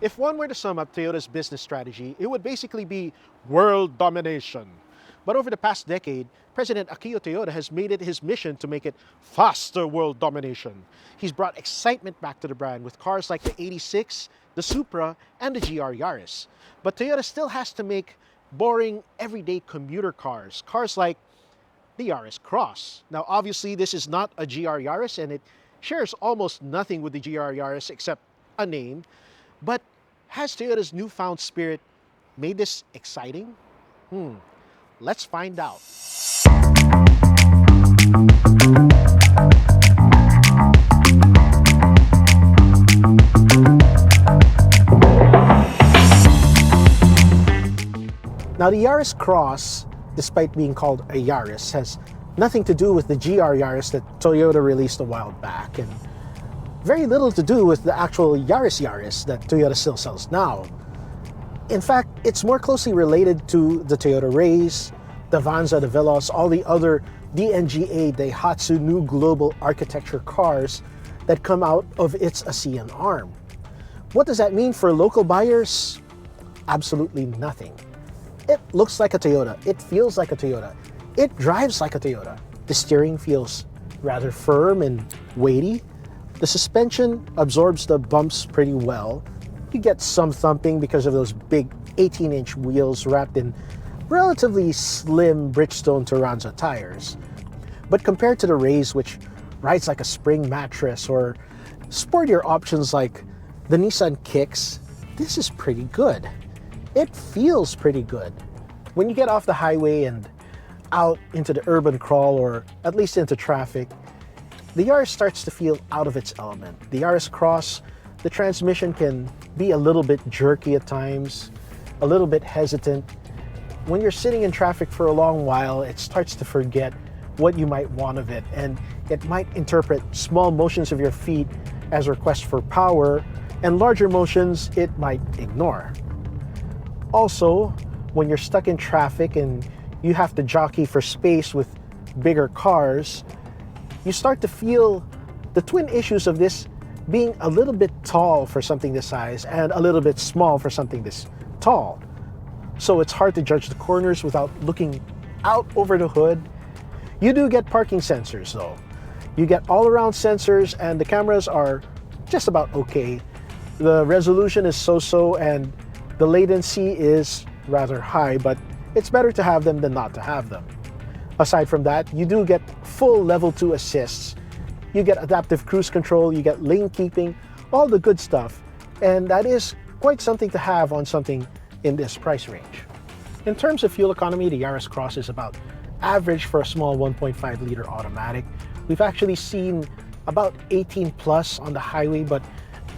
If one were to sum up Toyota's business strategy, it would basically be world domination. But over the past decade, President Akio Toyoda has made it his mission to make it faster world domination. He's brought excitement back to the brand with cars like the 86, the Supra, and the GR Yaris. But Toyota still has to make boring, everyday commuter cars, cars like the Yaris Cross. Now, obviously, this is not a GR Yaris, and it shares almost nothing with the GR Yaris except a name. But has Toyota's newfound spirit made this exciting? Let's find out. Now, the Yaris Cross, despite being called a Yaris, has nothing to do with the GR Yaris that Toyota released a while back, and very little to do with the actual Yaris that Toyota still sells now. In fact, it's more closely related to the Toyota Race, the Vanza, the Veloz, all the other DNGA Daihatsu new global architecture cars that come out of its ASEAN arm. What does that mean for local buyers? Absolutely nothing. It looks like a Toyota. It feels like a Toyota. It drives like a Toyota. The steering feels rather firm and weighty. The suspension absorbs the bumps pretty well. You get some thumping because of those big 18-inch wheels wrapped in relatively slim Bridgestone Turanza tires. But compared to the Race, which rides like a spring mattress, or sportier options like the Nissan Kicks, this is pretty good. It feels pretty good. When you get off the highway and out into the urban crawl, or at least into traffic, the Yaris starts to feel out of its element. The Yaris Cross, the transmission can be a little bit jerky at times, a little bit hesitant. When you're sitting in traffic for a long while, it starts to forget what you might want of it, and it might interpret small motions of your feet as requests for power, and larger motions it might ignore. Also, when you're stuck in traffic and you have to jockey for space with bigger cars, you start to feel the twin issues of this being a little bit tall for something this size and a little bit small for something this tall. So it's hard to judge the corners without looking out over the hood. You do get parking sensors though. You get all-around sensors, and the cameras are just about okay. The resolution is so-so, and the latency is rather high, but it's better to have them than not to have them. Aside from that, you do get full level 2 assists. You get adaptive cruise control, you get lane keeping, all the good stuff. And that is quite something to have on something in this price range. In terms of fuel economy, the Yaris Cross is about average for a small 1.5 liter automatic. We've actually seen about 18 plus on the highway, but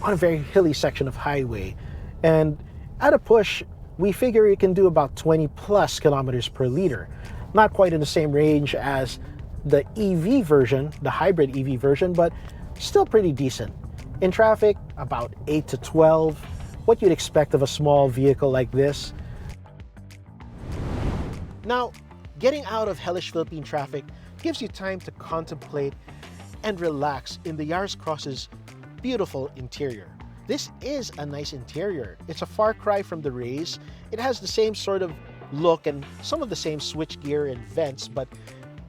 on a very hilly section of highway. And at a push, we figure it can do about 20 plus kilometers per liter. Not quite in the same range as the EV version, the hybrid EV version, but still pretty decent. In traffic, about 8 to 12, what you'd expect of a small vehicle like this. Now, getting out of hellish Philippine traffic gives you time to contemplate and relax in the Yaris Cross's beautiful interior. This is a nice interior. It's a far cry from the Race. It has the same sort of look and some of the same switchgear and vents, but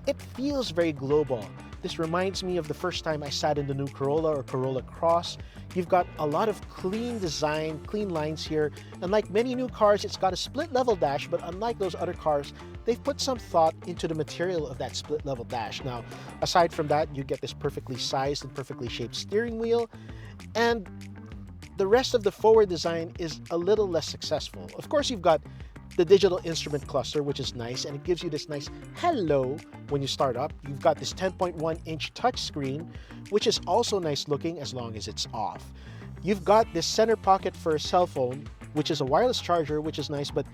it feels very global. This reminds me of the first time I sat in the new Corolla or Corolla Cross. You've got a lot of clean design, clean lines here, and like many new cars, it's got a split level dash, but unlike those other cars, they've put some thought into the material of that split level dash. Now, aside from that, you get this perfectly sized and perfectly shaped steering wheel, and the rest of the forward design is a little less successful. Of course, you've got the digital instrument cluster, which is nice, and it gives you this nice hello when you start up. You've got this 10.1-inch touchscreen, which is also nice looking as long as it's off. You've got this center pocket for a cell phone, which is a wireless charger, which is nice, but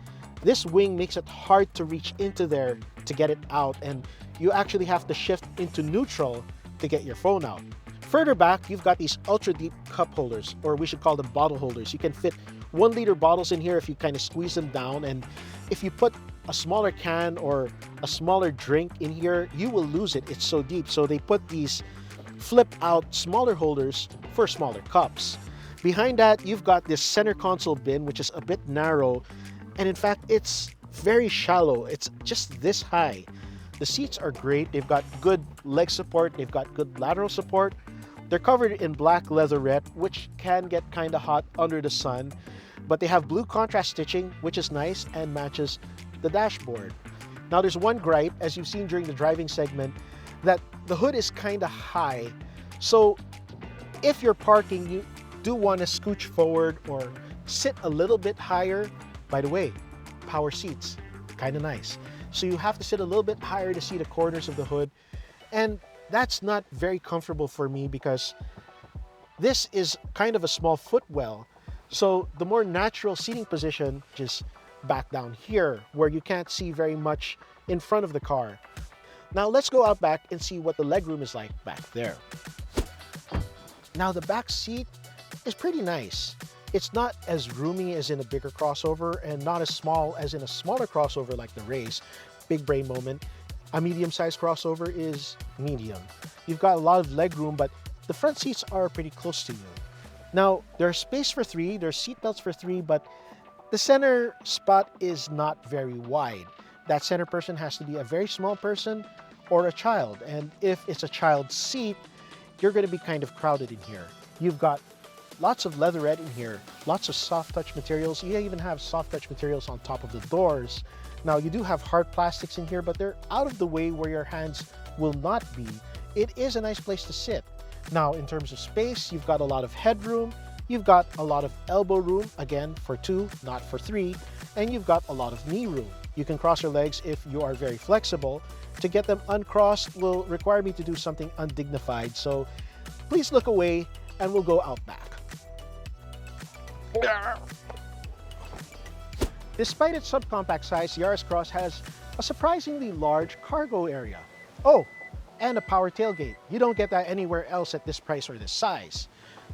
this wing makes it hard to reach into there to get it out, and you actually have to shift into neutral to get your phone out. Further back, you've got these ultra deep cup holders, or we should call them bottle holders. You can fit 1 liter bottles in here if you kind of squeeze them down, and if you put a smaller can or a smaller drink in here, you will lose it. It's so deep. So they put these flip out smaller holders for smaller cups. Behind that, you've got this center console bin, which is a bit narrow, and in fact, it's very shallow. It's just this high. The seats are great. They've got good leg support. They've got good lateral support. They're covered in black leatherette, which can get kind of hot under the sun, but they have blue contrast stitching, which is nice and matches the dashboard. Now, there's one gripe, as you've seen during the driving segment, that the hood is kind of high. So if you're parking, you do want to scooch forward or sit a little bit higher. By the way, power seats, kind of nice. So you have to sit a little bit higher to see the corners of the hood. And that's not very comfortable for me because this is kind of a small footwell. So the more natural seating position is back down here where you can't see very much in front of the car. Now let's go out back and see what the legroom is like back there. Now the back seat is pretty nice. It's not as roomy as in a bigger crossover and not as small as in a smaller crossover like the Race. Big brain moment. A medium-sized crossover is medium. You've got a lot of legroom, but the front seats are pretty close to you. Now, there's space for 3, there's seat belts for 3, but the center spot is not very wide. That center person has to be a very small person or a child, and if it's a child's seat, you're going to be kind of crowded in here. You've got lots of leatherette in here, lots of soft touch materials. You even have soft touch materials on top of the doors. Now, you do have hard plastics in here, but they're out of the way where your hands will not be. It is a nice place to sit. Now, in terms of space, you've got a lot of headroom. You've got a lot of elbow room, again, for 2, not for 3. And you've got a lot of knee room. You can cross your legs if you are very flexible. To get them uncrossed will require me to do something undignified. So please look away and we'll go out back. Despite its subcompact size, Yaris Cross has a surprisingly large cargo area. Oh, and a power tailgate. You don't get that anywhere else at this price or this size.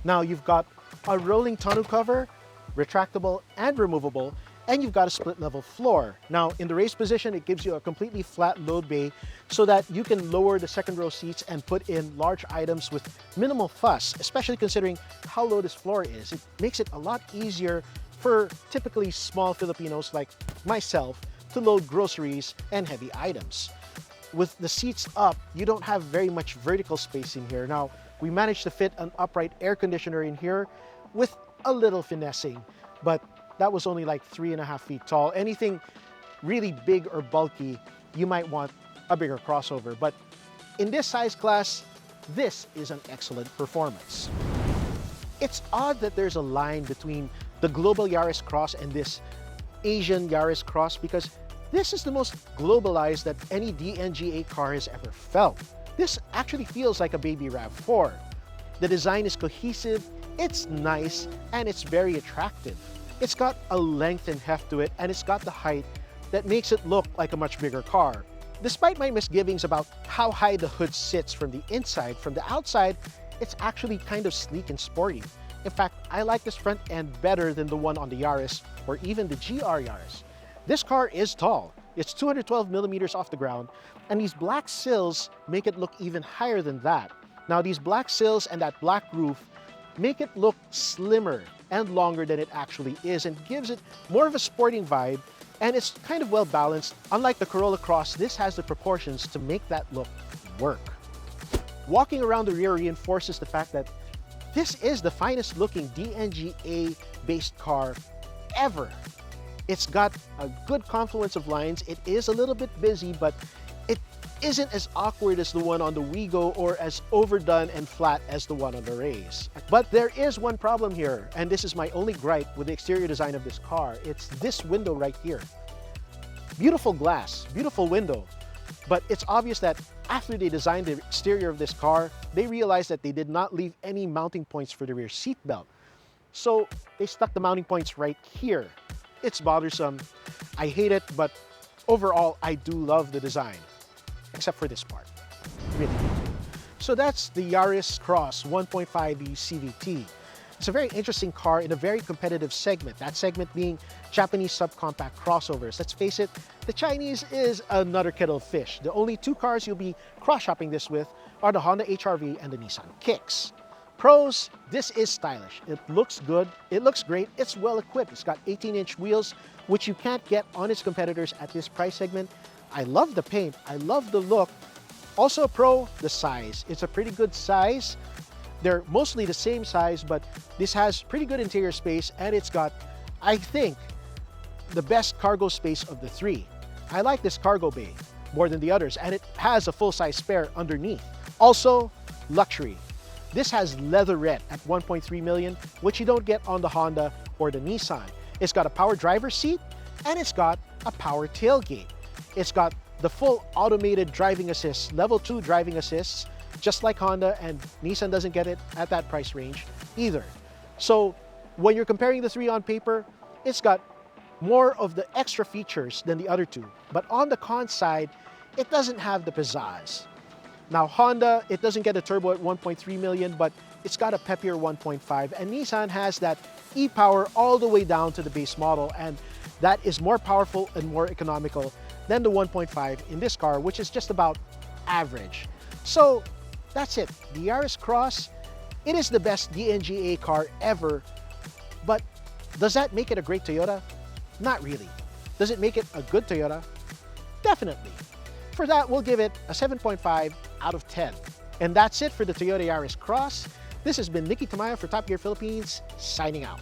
Now you've got a rolling tonneau cover, retractable and removable, and you've got a split level floor. Now in the race position, it gives you a completely flat load bay so that you can lower the second row seats and put in large items with minimal fuss, especially considering how low this floor is. It makes it a lot easier for typically small Filipinos like myself to load groceries and heavy items. With the seats up, you don't have very much vertical space in here. Now, we managed to fit an upright air conditioner in here with a little finessing, but that was only like 3.5 feet tall. Anything really big or bulky, you might want a bigger crossover. But in this size class, this is an excellent performance. It's odd that there's a line between the global Yaris Cross and this Asian Yaris Cross because this is the most globalized that any DNGA car has ever felt. This actually feels like a baby RAV4. The design is cohesive, it's nice, and it's very attractive. It's got a length and heft to it, and it's got the height that makes it look like a much bigger car. Despite my misgivings about how high the hood sits from the inside, from the outside, it's actually kind of sleek and sporty. In fact, I like this front end better than the one on the Yaris or even the GR Yaris. This car is tall. It's 212 millimeters off the ground, and these black sills make it look even higher than that. Now, these black sills and that black roof make it look slimmer and longer than it actually is and gives it more of a sporting vibe, and it's kind of well balanced. Unlike the Corolla Cross, this has the proportions to make that look work. Walking around the rear reinforces the fact that this is the finest looking DNGA based car ever. It's got a good confluence of lines. It is a little bit busy, but it isn't as awkward as the one on the Wigo or as overdone and flat as the one on the Race. But there is one problem here, and this is my only gripe with the exterior design of this car. It's this window right here. Beautiful glass, beautiful window, but it's obvious that after they designed the exterior of this car, they realized that they did not leave any mounting points for the rear seat belt. So they stuck the mounting points right here. It's bothersome. I hate it, but overall, I do love the design, except for this part. Really. So that's the Yaris Cross 1.5 V CVT. It's a very interesting car in a very competitive segment, that segment being Japanese subcompact crossovers. Let's face it, the Chinese is another kettle of fish. The only two cars you'll be cross-shopping this with are the Honda HR-V and the Nissan Kicks. Pros, this is stylish. It looks good, it looks great, it's well equipped. It's got 18-inch wheels, which you can't get on its competitors at this price segment. I love the paint, I love the look. Also a pro, the size. It's a pretty good size. They're mostly the same size, but this has pretty good interior space, and it's got, I think, the best cargo space of the three. I like this cargo bay more than the others, and it has a full-size spare underneath. Also, luxury. This has leatherette at 1.3 million, which you don't get on the Honda or the Nissan. It's got a power driver's seat, and it's got a power tailgate. It's got the full automated driving assist, level 2 driving assists, just like Honda, and Nissan doesn't get it at that price range either. So when you're comparing the three on paper, it's got more of the extra features than the other two. But on the con side, it doesn't have the pizzazz. Now Honda, it doesn't get a turbo at 1.3 million, but it's got a peppier 1.5, and Nissan has that e-power all the way down to the base model, and that is more powerful and more economical than the 1.5 in this car, which is just about average. So that's it. The Yaris Cross, it is the best DNGA car ever, but does that make it a great Toyota? Not really. Does it make it a good Toyota? Definitely. For that, we'll give it a 7.5 out of 10. And that's it for the Toyota Yaris Cross. This has been Niky Tamayo for Top Gear Philippines, signing out.